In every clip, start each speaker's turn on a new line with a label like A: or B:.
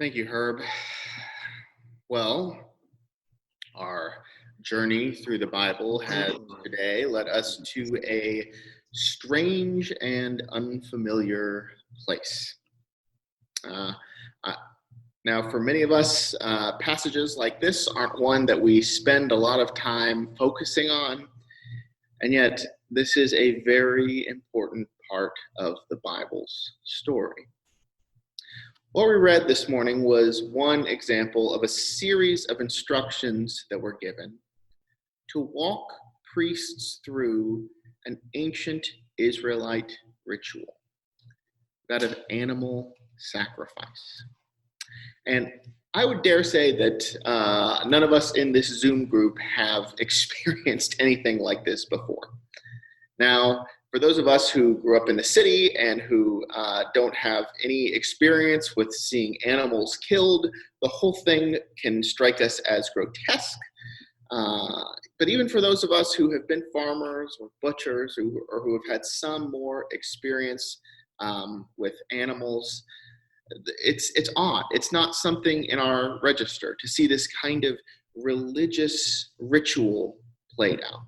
A: Thank you, Herb. Well, our journey through the Bible has today led us to a strange and unfamiliar place. Uh, uh, Now, for many of us, passages like this aren't one that we spend a lot of time focusing on, and yet this is a very important part of the Bible's story. What we read this morning was one example of a series of instructions that were given to walk priests through an ancient Israelite ritual, that of animal sacrifice. And I would dare say that none of us in this Zoom group have experienced anything like this before. Now, for those of us who grew up in the city and who don't have any experience with seeing animals killed, the whole thing can strike us as grotesque. But even for those of us who have been farmers or butchers or who have had some more experience with animals, it's odd. It's not something in our register to see this kind of religious ritual played out.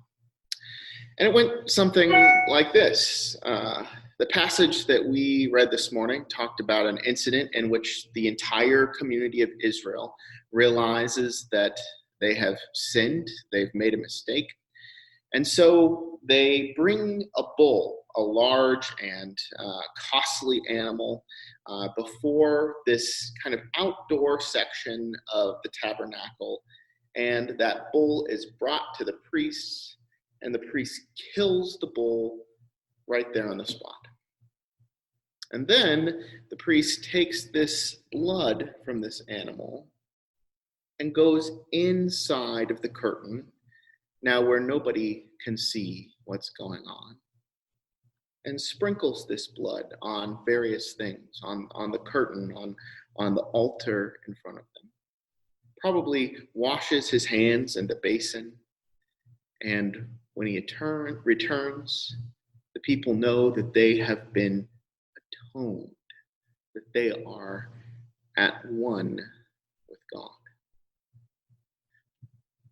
A: And it went something like this. The passage that we read this morning talked about an incident in which the entire community of Israel realizes that they have sinned, they've made a mistake. And so they bring a bull, a large and costly animal, before this kind of outdoor section of the tabernacle. And that bull is brought to the priests, and the priest kills the bull right there on the spot. And then the priest takes this blood from this animal and goes inside of the curtain, now where nobody can see what's going on, and sprinkles this blood on various things, on the curtain, on the altar in front of them. Probably washes his hands in the basin, and when he returns, the people know that they have been atoned, that they are at one with God.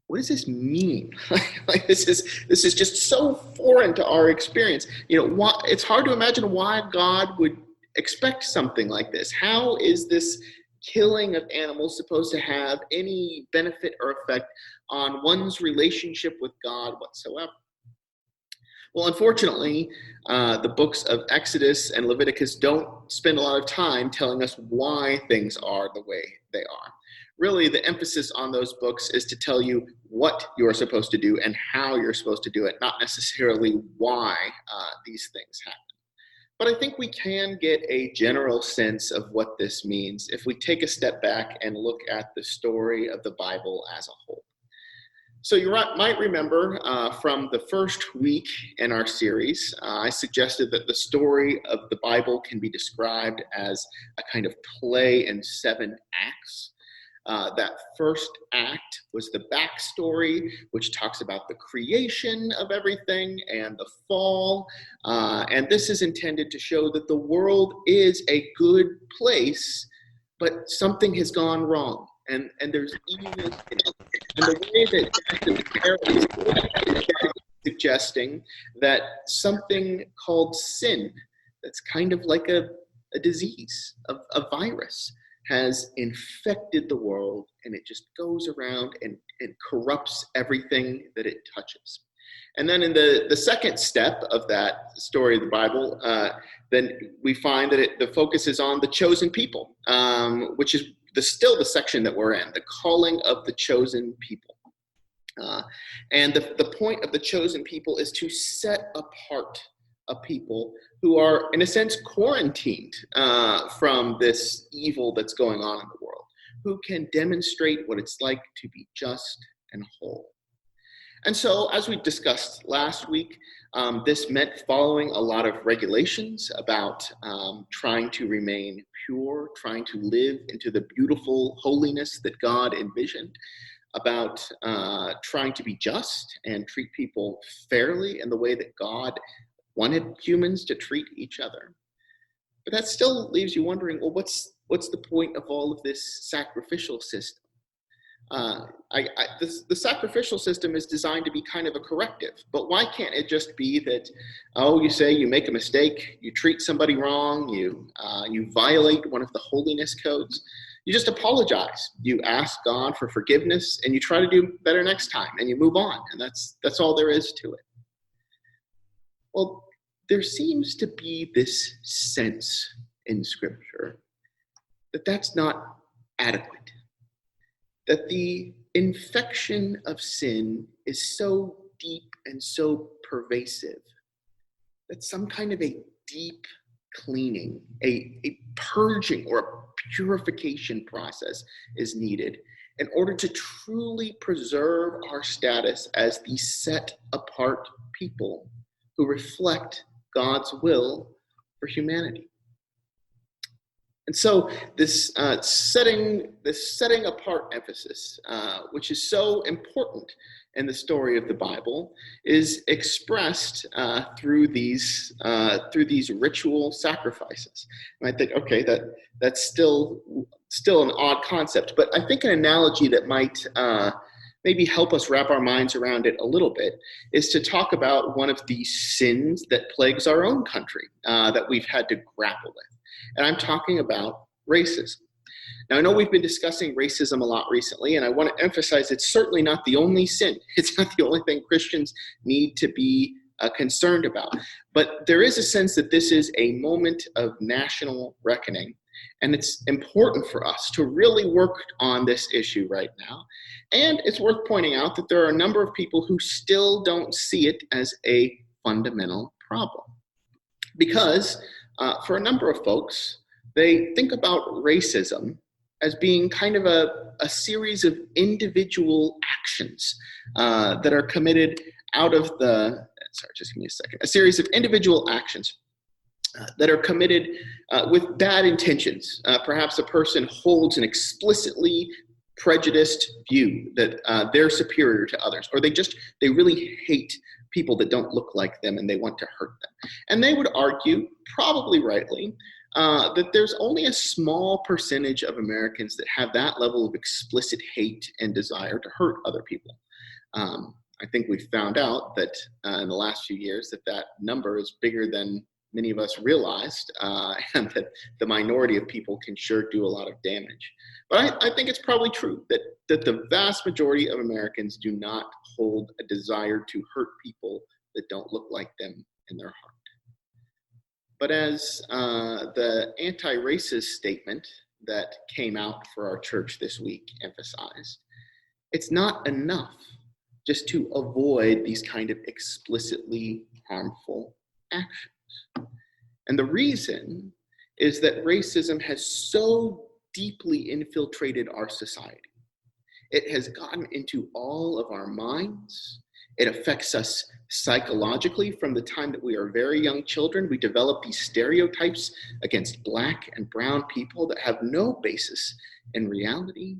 A: What does this mean? This is just so foreign to our experience. It's hard to imagine why God would expect something like this. How is this killing of animals supposed to have any benefit or effect on one's relationship with God whatsoever? Well, unfortunately, the books of Exodus and Leviticus don't spend a lot of time telling us why things are the way they are. Really, the emphasis on those books is to tell you what you're supposed to do and how you're supposed to do it, not necessarily why these things happen. But I think we can get a general sense of what this means if we take a step back and look at the story of the Bible as a whole. So you might remember from the first week in our series, I suggested that the story of the Bible can be described as a kind of play in 7 acts. That first act was the backstory, which talks about the creation of everything and the fall. And this is intended to show that the world is a good place, but something has gone wrong. And there's evil in it. And the way that is suggesting that something called sin, that's kind of like a disease, a virus, has infected the world, and it just goes around and corrupts everything that it touches. And then in the second step of that story of the Bible, then we find that the focus is on the chosen people, which is still the section that we're in, the calling of the chosen people. And the point of the chosen people is to set apart a people who are, in a sense, quarantined from this evil that's going on in the world, who can demonstrate what it's like to be just and whole. And so, as we discussed last week, this meant following a lot of regulations about trying to remain pure, trying to live into the beautiful holiness that God envisioned, about trying to be just and treat people fairly in the way that God wanted humans to treat each other. But that still leaves you wondering, well, what's What's the point of all of this sacrificial system? The sacrificial system is designed to be kind of a corrective, but why can't it just be that, you say you make a mistake, you treat somebody wrong, you violate one of the holiness codes, you just apologize, you ask God for forgiveness, and you try to do better next time, and you move on, and that's all there is to it. Well, there seems to be this sense in Scripture that that's not adequate. That the infection of sin is so deep and so pervasive that some kind of a deep cleaning, a purging or a purification process is needed in order to truly preserve our status as the set-apart people who reflect God's will for humanity. And so this setting apart emphasis, which is so important in the story of the Bible, is expressed through these ritual sacrifices. And I think, okay, that's still an odd concept, but I think an analogy that might maybe help us wrap our minds around it a little bit is to talk about one of the sins that plagues our own country that we've had to grapple with. And I'm talking about racism. Now, I know we've been discussing racism a lot recently, and I want to emphasize it's certainly not the only sin. It's not the only thing Christians need to be concerned about. But there is a sense that this is a moment of national reckoning, and it's important for us to really work on this issue right now. And it's worth pointing out that there are a number of people who still don't see it as a fundamental problem. Because for a number of folks, they think about racism as being kind of a series of individual actions that are committed out of the, sorry, just give me a second, a series of individual actions that are committed with bad intentions. Perhaps a person holds an explicitly prejudiced view that they're superior to others, or they really hate people that don't look like them and they want to hurt them. And they would argue, probably rightly, that there's only a small percentage of Americans that have that level of explicit hate and desire to hurt other people. I think we've found out that in the last few years that number is bigger than many of us realized, and that the minority of people can sure do a lot of damage. But I think it's probably true that the vast majority of Americans do not hold a desire to hurt people that don't look like them in their heart. But as the anti-racist statement that came out for our church this week emphasized, it's not enough just to avoid these kind of explicitly harmful actions. And the reason is that racism has so deeply infiltrated our society. It has gotten into all of our minds. It affects us psychologically from the time that we are very young children. We develop these stereotypes against Black and brown people that have no basis in reality.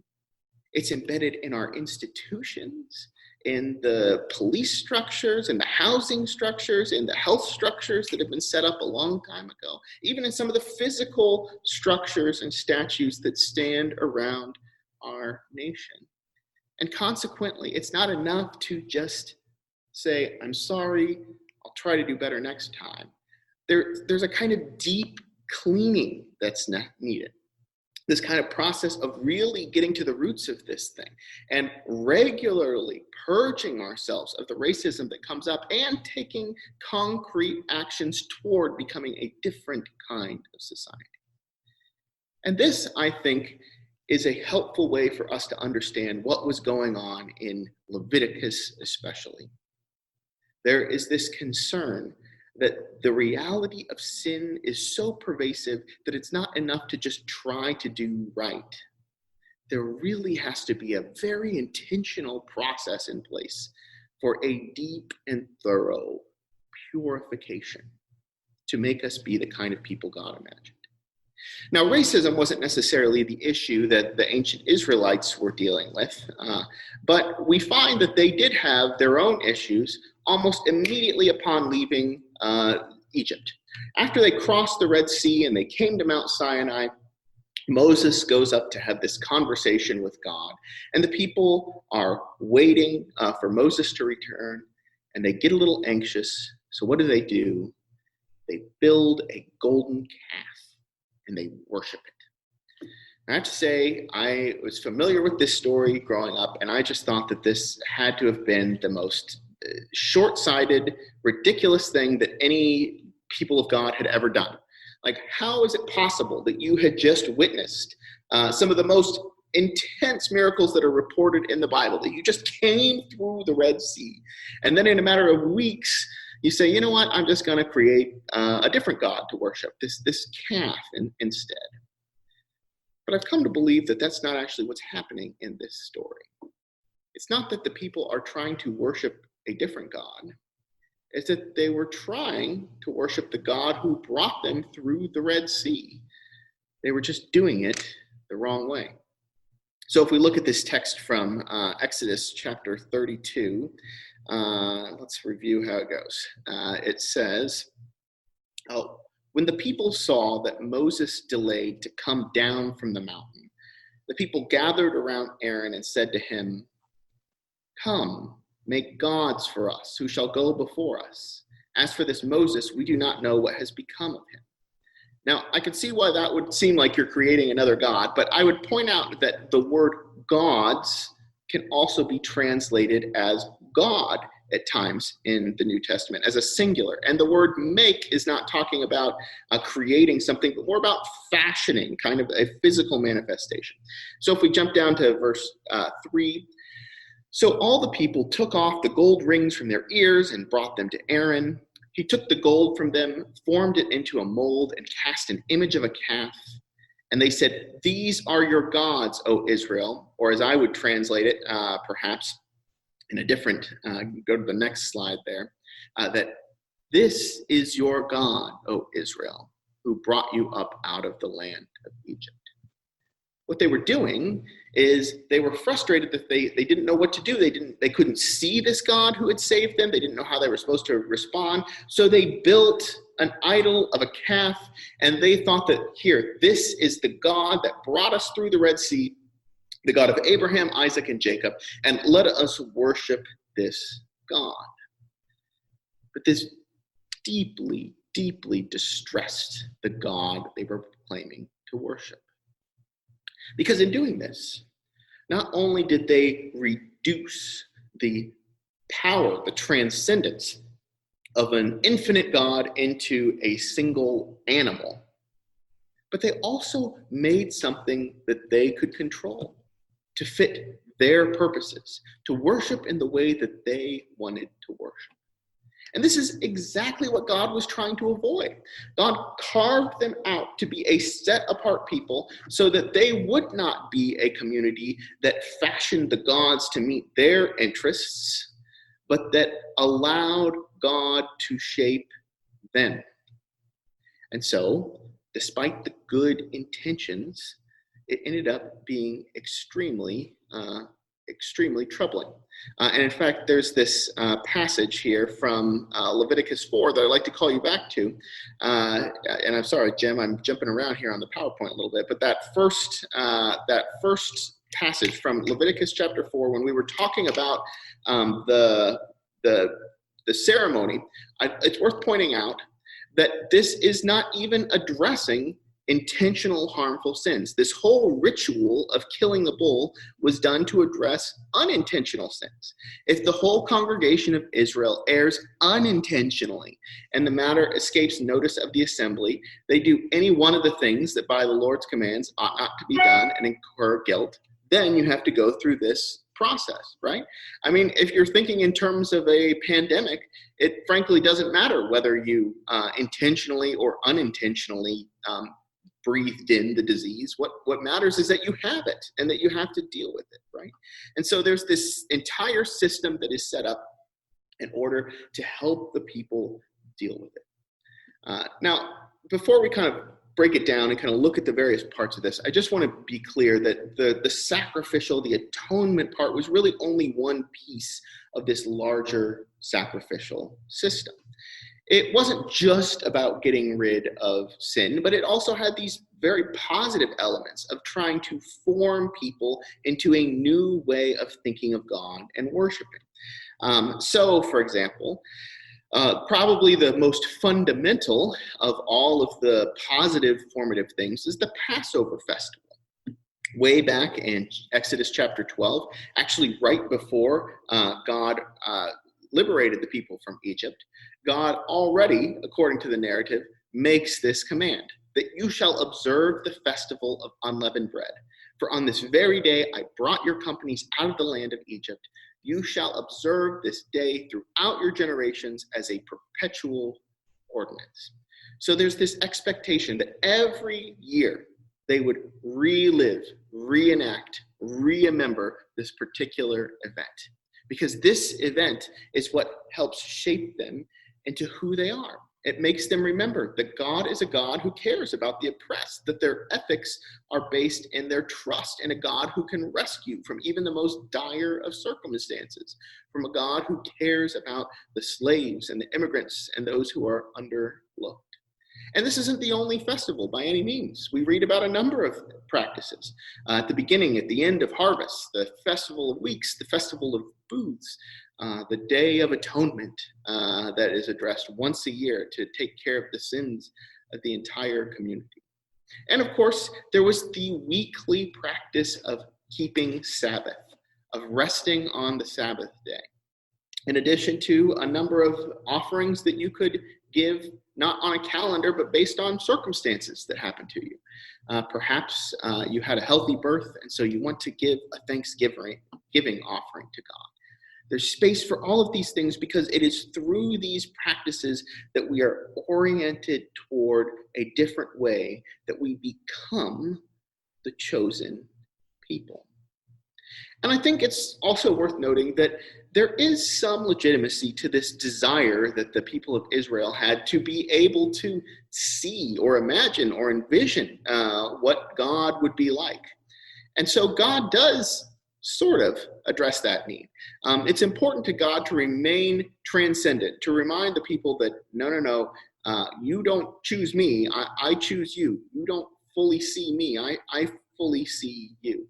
A: It's embedded in our institutions, in the police structures, in the housing structures, in the health structures that have been set up a long time ago, even in some of the physical structures and statues that stand around our nation. And consequently, it's not enough to just say, I'm sorry, I'll try to do better next time. There's a kind of deep cleaning that's needed. This kind of process of really getting to the roots of this thing and regularly purging ourselves of the racism that comes up and taking concrete actions toward becoming a different kind of society. And this, I think, is a helpful way for us to understand what was going on in Leviticus especially. There is this concern that the reality of sin is so pervasive that it's not enough to just try to do right. There really has to be a very intentional process in place for a deep and thorough purification to make us be the kind of people God imagined. Now, racism wasn't necessarily the issue that the ancient Israelites were dealing with, but we find that they did have their own issues almost immediately upon leaving Egypt. After they crossed the Red Sea and they came to Mount Sinai, Moses goes up to have this conversation with God, and the people are waiting for Moses to return, and they get a little anxious. So what do? They build a golden calf, and they worship it. I have to say, I was familiar with this story growing up, and I just thought that this had to have been the most short-sighted, ridiculous thing that any people of God had ever done. Like, how is it possible that you had just witnessed some of the most intense miracles that are reported in the Bible, that you just came through the Red Sea, and then in a matter of weeks, you say, you know what, I'm just going to create a different God to worship, this calf instead. But I've come to believe that that's not actually what's happening in this story. It's not that the people are trying to worship a different God. It's that they were trying to worship the God who brought them through the Red Sea. They were just doing it the wrong way. So if we look at this text from Exodus chapter 32, let's review how it goes. It says, when the people saw that Moses delayed to come down from the mountain, the people gathered around Aaron and said to him, "Come, make gods for us, who shall go before us. As for this Moses, we do not know what has become of him." Now, I can see why that would seem like you're creating another god, but I would point out that the word gods can also be translated as God at times in the New Testament as a singular. And the word make is not talking about creating something, but more about fashioning, kind of a physical manifestation. So if we jump down to verse 3, so all the people took off the gold rings from their ears and brought them to Aaron. He took the gold from them, formed it into a mold, and cast an image of a calf. And they said, "These are your gods, O Israel," or as I would translate it, perhaps in a different, go to the next slide there, that this is your God, O Israel, who brought you up out of the land of Egypt. What they were doing is they were frustrated that they didn't know what to do. They couldn't see this God who had saved them. They didn't know how they were supposed to respond. So they built an idol of a calf, and they thought that, here, this is the God that brought us through the Red Sea, the God of Abraham, Isaac, and Jacob, and let us worship this God. But this deeply, deeply distressed the God they were claiming to worship. Because in doing this, not only did they reduce the power, the transcendence of an infinite God into a single animal, but they also made something that they could control to fit their purposes, to worship in the way that they wanted to worship. And this is exactly what God was trying to avoid. God carved them out to be a set-apart people so that they would not be a community that fashioned the gods to meet their interests, but that allowed God to shape them. And so, despite the good intentions, it ended up being extremely troubling. And in fact, there's this passage here from Leviticus 4 that I'd like to call you back to. And I'm sorry, Jim, I'm jumping around here on the PowerPoint a little bit, but that first passage from Leviticus chapter 4, when we were talking about the ceremony, it's worth pointing out that this is not even addressing intentional harmful sins. This whole ritual of killing the bull was done to address unintentional sins. If the whole congregation of Israel errs unintentionally and the matter escapes notice of the assembly, they do any one of the things that by the Lord's commands ought not to be done and incur guilt, then you have to go through this process, right? I mean, if you're thinking in terms of a pandemic, it frankly doesn't matter whether you intentionally or unintentionally breathed in the disease. What matters is that you have it and that you have to deal with it, right? And so there's this entire system that is set up in order to help the people deal with it. Now, before we kind of break it down and kind of look at the various parts of this, I just want to be clear that the sacrificial, the atonement part was really only one piece of this larger sacrificial system. It wasn't just about getting rid of sin, but it also had these very positive elements of trying to form people into a new way of thinking of God and worshiping. So, for example, probably the most fundamental of all of the positive formative things is the Passover festival. Way back in Exodus chapter 12, actually right before God liberated the people from Egypt, God already, according to the narrative, makes this command, that you shall observe the festival of unleavened bread. For on this very day I brought your companies out of the land of Egypt. You shall observe this day throughout your generations as a perpetual ordinance. So there's this expectation that every year they would relive, reenact, remember this particular event. Because this event is what helps shape them into who they are. It makes them remember that God is a God who cares about the oppressed, that their ethics are based in their trust in a God who can rescue from even the most dire of circumstances, from a God who cares about the slaves and the immigrants and those who are underlooked. And this isn't the only festival by any means. We read about a number of practices. At the beginning, at the end of harvest, the festival of weeks, the festival of booths, the Day of Atonement that is addressed once a year to take care of the sins of the entire community. And of course, there was the weekly practice of keeping Sabbath, of resting on the Sabbath day. In addition to a number of offerings that you could give, not on a calendar, but based on circumstances that happened to you. Perhaps you had a healthy birth, and so you want to give a Thanksgiving offering to God. There's space for all of these things because it is through these practices that we are oriented toward a different way, that we become the chosen people. And I think it's also worth noting that there is some legitimacy to this desire that the people of Israel had to be able to see or imagine or envision what God would be like. And so God does sort of address that need. It's important to God to remain transcendent, to remind the people that, no, you don't choose me, I choose you. You don't fully see me, I fully see you.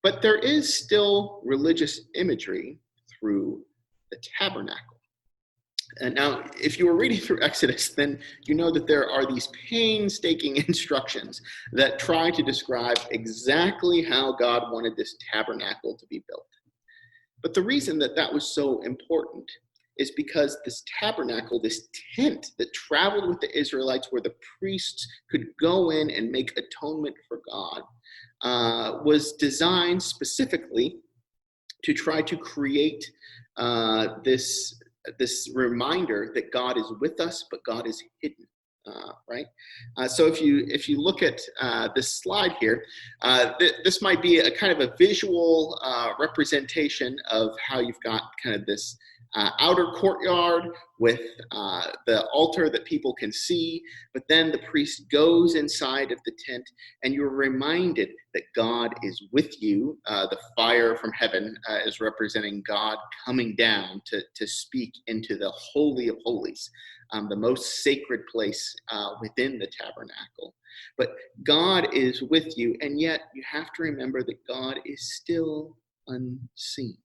A: But there is still religious imagery through the tabernacle. And now, if you were reading through Exodus, then you know that there are these painstaking instructions that try to describe exactly how God wanted this tabernacle to be built. But the reason that that was so important is because this tabernacle, this tent that traveled with the Israelites where the priests could go in and make atonement for God, was designed specifically to try to create this reminder that God is with us, but God is hidden. Right? So if you look at this slide here, this might be a kind of a visual representation of how you've got kind of this outer courtyard with the altar that people can see, but then the priest goes inside of the tent and you're reminded that God is with you. The fire from heaven is representing God coming down to speak into the Holy of Holies, the most sacred place within the tabernacle. But God is with you, and yet you have to remember that God is still unseen.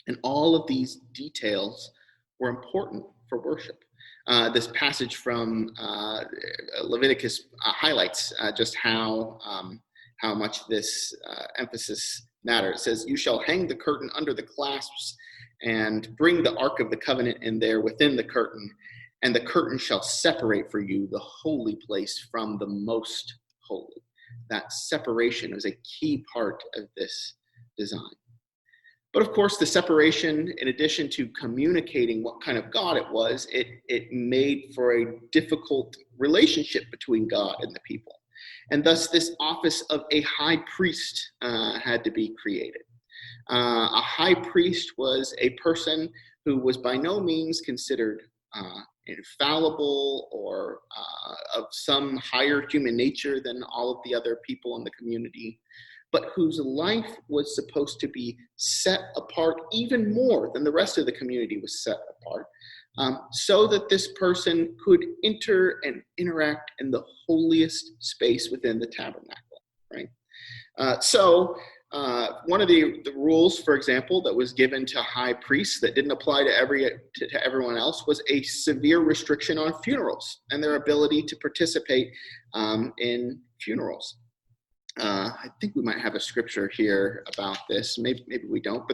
A: And all of these details were important for worship. This passage from Leviticus highlights just how much this emphasis matters. It says, "You shall hang the curtain under the clasps and bring the Ark of the Covenant in there within the curtain, and the curtain shall separate for you the holy place from the most holy." That separation is a key part of this design. But of course, the separation, in addition to communicating what kind of God it was, it made for a difficult relationship between God and the people. And thus, this office of a high priest had to be created. A high priest was a person who was by no means considered infallible or of some higher human nature than all of the other people in the community, but whose life was supposed to be set apart even more than the rest of the community was set apart, so that this person could enter and interact in the holiest space within the tabernacle, right? One of the rules, for example, that was given to high priests that didn't apply to everyone else was a severe restriction on funerals and their ability to participate in funerals. I think we might have a scripture here about this. Maybe we don't.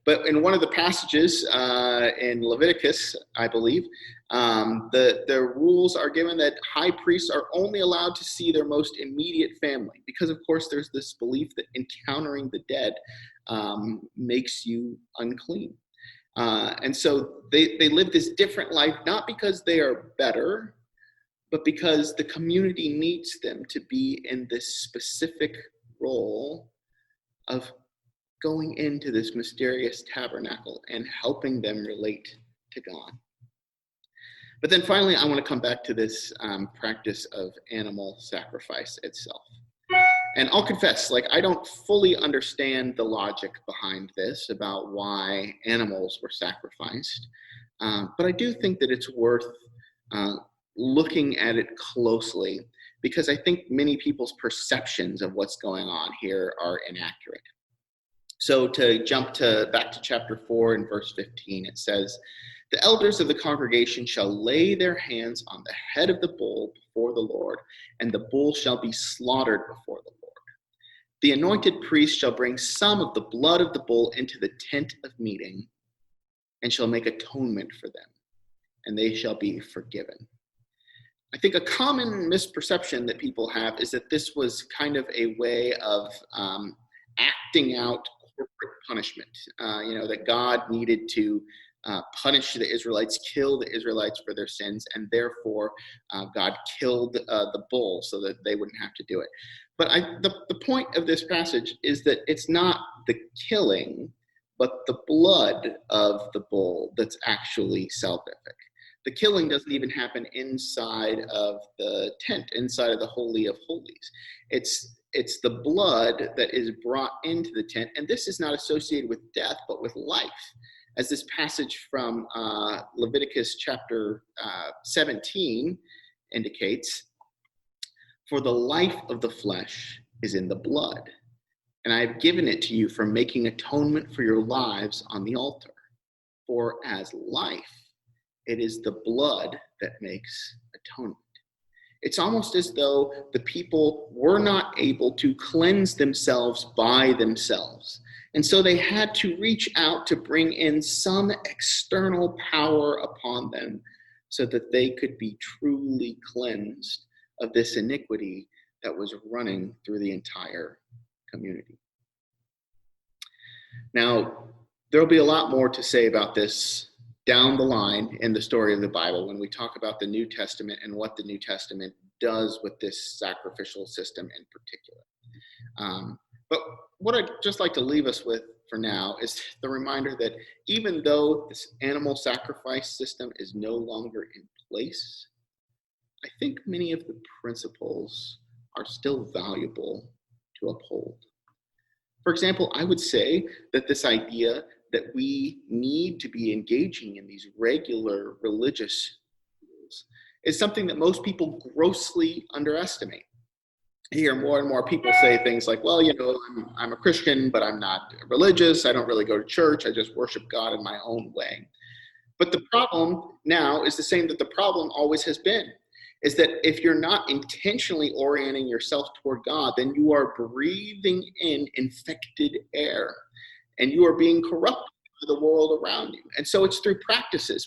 A: But in one of the passages in Leviticus, I believe, the rules are given that high priests are only allowed to see their most immediate family, because of course there's this belief that encountering the dead makes you unclean. And so they live this different life, not because they are better, but because the community needs them to be in this specific role of going into this mysterious tabernacle and helping them relate to God. But then finally, I want to come back to this practice of animal sacrifice itself. And I'll confess, I don't fully understand the logic behind this about why animals were sacrificed. But I do think that it's worth looking at it closely, because I think many people's perceptions of what's going on here are inaccurate. So to jump back to chapter 4 and verse 15, it says, "The elders of the congregation shall lay their hands on the head of the bull before the Lord, and the bull shall be slaughtered before the Lord. The anointed priest shall bring some of the blood of the bull into the tent of meeting, and shall make atonement for them, and they shall be forgiven." I think a common misperception that people have is that this was kind of a way of acting out corporate punishment, that God needed to punish the Israelites, kill the Israelites for their sins, and therefore God killed the bull so that they wouldn't have to do it. But the point of this passage is that it's not the killing, but the blood of the bull that's actually salvific. The killing doesn't even happen inside of the tent, inside of the Holy of Holies. It's the blood that is brought into the tent, and this is not associated with death, but with life. As this passage from Leviticus chapter 17 indicates, "For the life of the flesh is in the blood, and I have given it to you for making atonement for your lives on the altar. For as life, it is the blood that makes atonement." It's almost as though the people were not able to cleanse themselves by themselves. And so they had to reach out to bring in some external power upon them so that they could be truly cleansed of this iniquity that was running through the entire community. Now, there'll be a lot more to say about this down the line in the story of the Bible when we talk about the New Testament and what the New Testament does with this sacrificial system in particular. But what I'd just like to leave us with for now is the reminder that even though this animal sacrifice system is no longer in place, I think many of the principles are still valuable to uphold. For example, I would say that this idea that we need to be engaging in these regular religious rules is something that most people grossly underestimate. I hear more and more people say things like, well, I'm a Christian, but I'm not religious. I don't really go to church. I just worship God in my own way. But the problem now is the same that the problem always has been, is that if you're not intentionally orienting yourself toward God, then you are breathing in infected air, and you are being corrupted by the world around you. And so it's through practices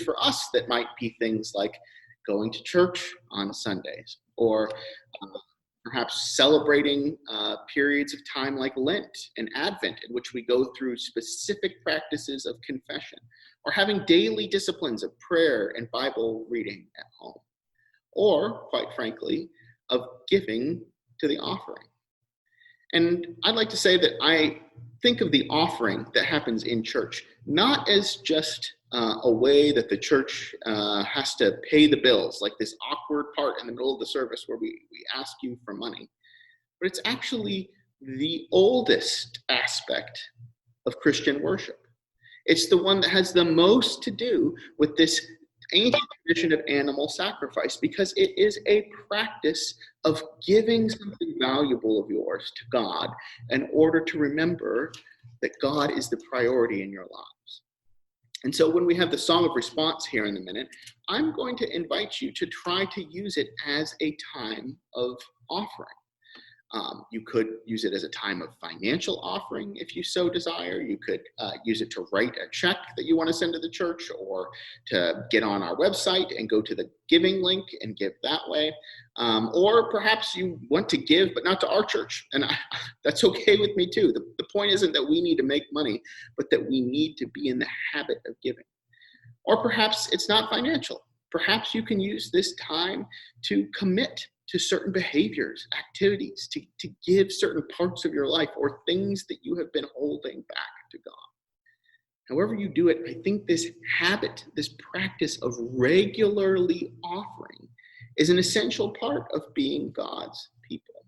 A: for us that might be things like going to church on Sundays, or perhaps celebrating periods of time like Lent and Advent, in which we go through specific practices of confession, or having daily disciplines of prayer and Bible reading at home, or, quite frankly, of giving to the offering. And I'd like to say that I think of the offering that happens in church not as just a way that the church has to pay the bills, like this awkward part in the middle of the service where we ask you for money. But it's actually the oldest aspect of Christian worship. It's the one that has the most to do with this ancient tradition of animal sacrifice, because it is a practice of giving something valuable of yours to God in order to remember that God is the priority in your lives. And so when we have the song of response here in a minute, I'm going to invite you to try to use it as a time of offering. You could use it as a time of financial offering if you so desire. You could use it to write a check that you want to send to the church, or to get on our website and go to the giving link and give that way. Or perhaps you want to give, but not to our church. And that's okay with me too. The point isn't that we need to make money, but that we need to be in the habit of giving. Or perhaps it's not financial. Perhaps you can use this time to commit to certain behaviors, activities, to give certain parts of your life or things that you have been holding back to God. However you do it, I think this habit, this practice of regularly offering is an essential part of being God's people.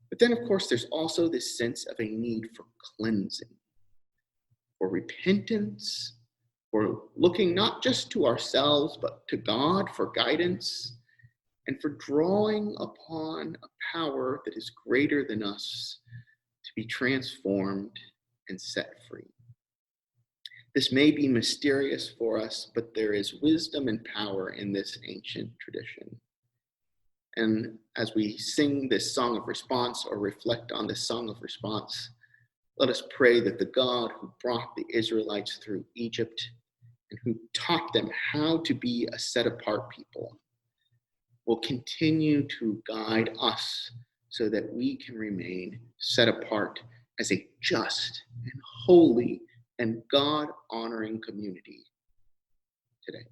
A: But then, of course, there's also this sense of a need for cleansing, for repentance, for looking not just to ourselves, but to God for guidance, and for drawing upon a power that is greater than us to be transformed and set free. This may be mysterious for us, but there is wisdom and power in this ancient tradition. And as we sing this song of response or reflect on this song of response, let us pray that the God who brought the Israelites through Egypt and who taught them how to be a set-apart people will continue to guide us so that we can remain set apart as a just and holy and God-honoring community today.